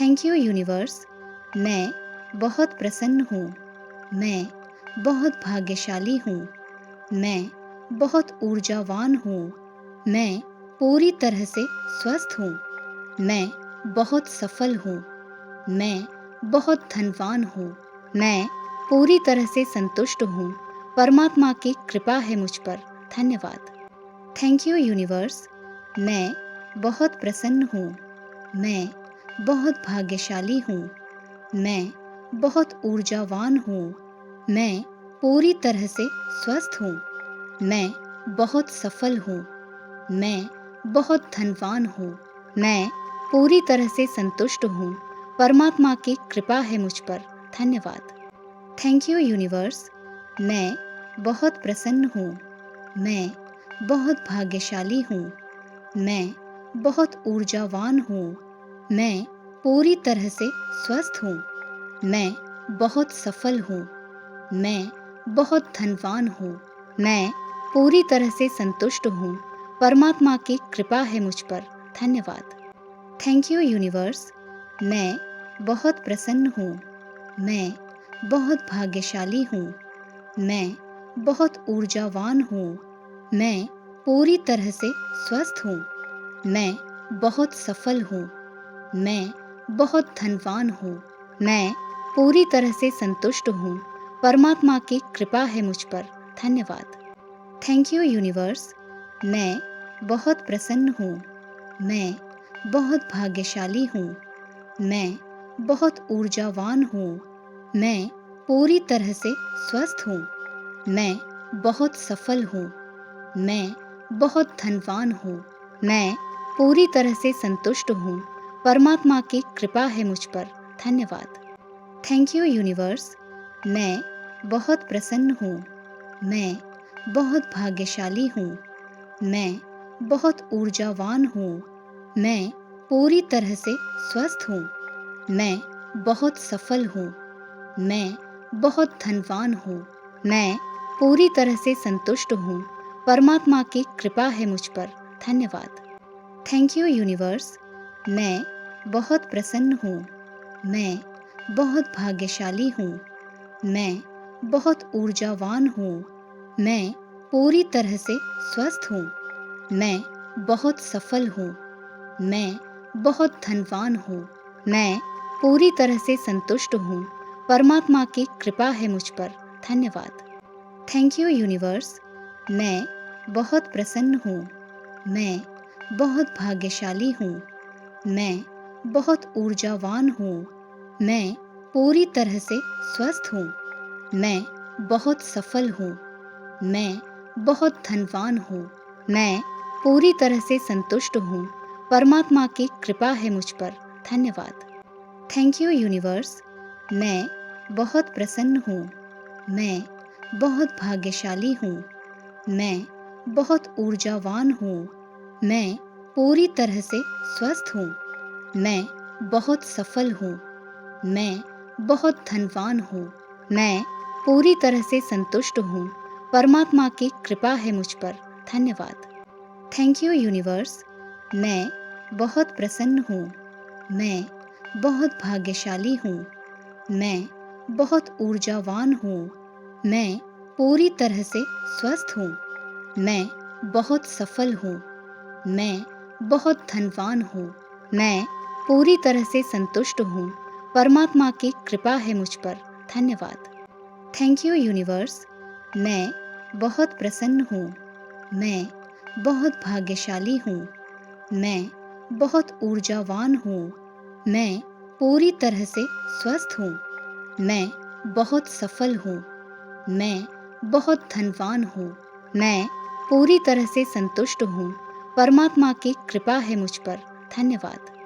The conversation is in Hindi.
Thank you universe. मैं बहुत प्रसन्न हूँ। मैं बहुत भाग्यशाली हूँ। मैं बहुत ऊर्जावान हूँ। मैं पूरी तरह से स्वस्थ हूँ। मैं बहुत सफल हूँ। मैं बहुत धनवान हूँ। मैं पूरी तरह से संतुष्ट हूँ। परमात्मा की कृपा है मुझ पर। धन्यवाद। Thank you universe. मैं बहुत प्रसन्न हूँ। मैं बहुत भाग्यशाली हूँ। मैं बहुत ऊर्जावान हूँ। मैं पूरी तरह से स्वस्थ हूँ। मैं बहुत सफल हूँ। मैं बहुत धनवान हूँ। मैं पूरी तरह से संतुष्ट हूँ। परमात्मा की कृपा है मुझ पर। धन्यवाद। Thank you universe. मैं बहुत प्रसन्न हूँ। मैं बहुत भाग्यशाली हूँ। मैं बहुत ऊर्जावान हूँ। मैं पूरी तरह से स्वस्थ हूँ। मैं बहुत सफल हूँ। मैं बहुत धनवान हूँ। मैं पूरी तरह से संतुष्ट हूँ। परमात्मा की कृपा है मुझ पर। धन्यवाद। Thank you universe. मैं बहुत प्रसन्न हूँ। मैं बहुत भाग्यशाली हूँ। मैं बहुत ऊर्जावान हूँ। मैं पूरी तरह से स्वस्थ हूँ। मैं बहुत सफल हूँ। मैं बहुत धनवान हूँ। मैं पूरी तरह से संतुष्ट हूँ। परमात्मा की कृपा है मुझ पर। धन्यवाद। Thank you universe. मैं बहुत प्रसन्न हूँ। मैं बहुत भाग्यशाली हूँ। मैं बहुत ऊर्जावान हूँ। मैं पूरी तरह से स्वस्थ हूँ। मैं बहुत सफल हूँ। मैं बहुत धनवान हूँ। मैं पूरी तरह से संतुष्ट हूँ। परमात्मा की कृपा है मुझ पर। धन्यवाद। Thank you universe. मैं बहुत प्रसन्न हूँ। मैं बहुत भाग्यशाली हूँ। मैं बहुत ऊर्जावान हूँ। मैं पूरी तरह से स्वस्थ हूँ। मैं बहुत सफल हूँ। मैं बहुत धनवान हूँ। मैं पूरी तरह से संतुष्ट हूँ। परमात्मा की कृपा है मुझ पर। धन्यवाद। Thank you universe. मैं बहुत प्रसन्न हूँ। मैं बहुत भाग्यशाली हूँ। मैं बहुत ऊर्जावान हूँ। मैं पूरी तरह से स्वस्थ हूँ। मैं बहुत सफल हूँ। मैं बहुत धनवान हूँ। मैं पूरी तरह से संतुष्ट हूँ। परमात्मा की कृपा है मुझ पर। धन्यवाद। Thank you universe. मैं बहुत प्रसन्न हूँ। मैं बहुत भाग्यशाली हूँ। मैं बहुत ऊर्जावान हूँ। मैं पूरी तरह से स्वस्थ हूँ। मैं बहुत सफल हूँ। मैं बहुत धनवान हूँ। मैं पूरी तरह से संतुष्ट हूँ। परमात्मा की कृपा है मुझ पर। धन्यवाद। Thank you universe. मैं बहुत प्रसन्न हूँ। मैं बहुत भाग्यशाली हूँ। मैं बहुत ऊर्जावान हूँ। मैं पूरी तरह से स्वस्थ हूँ। मैं बहुत सफल हूँ। मैं बहुत धनवान हूँ। मैं पूरी तरह से संतुष्ट हूँ। परमात्मा की कृपा है मुझ पर। धन्यवाद। Thank you universe. मैं बहुत प्रसन्न हूँ। मैं बहुत भाग्यशाली हूँ। मैं बहुत ऊर्जावान हूँ। मैं पूरी तरह से स्वस्थ हूँ। मैं बहुत सफल हूँ। मैं बहुत धनवान हूँ। मैं पूरी तरह से संतुष्ट हूँ। परमात्मा की कृपा है मुझ पर। धन्यवाद। Thank you universe. मैं बहुत प्रसन्न हूँ। मैं बहुत भाग्यशाली हूँ। मैं बहुत ऊर्जावान हूँ। मैं पूरी तरह से स्वस्थ हूँ। मैं बहुत सफल हूँ। मैं बहुत धनवान हूँ। मैं पूरी तरह से संतुष्ट हूँ। परमात्मा की कृपा है मुझ पर। धन्यवाद।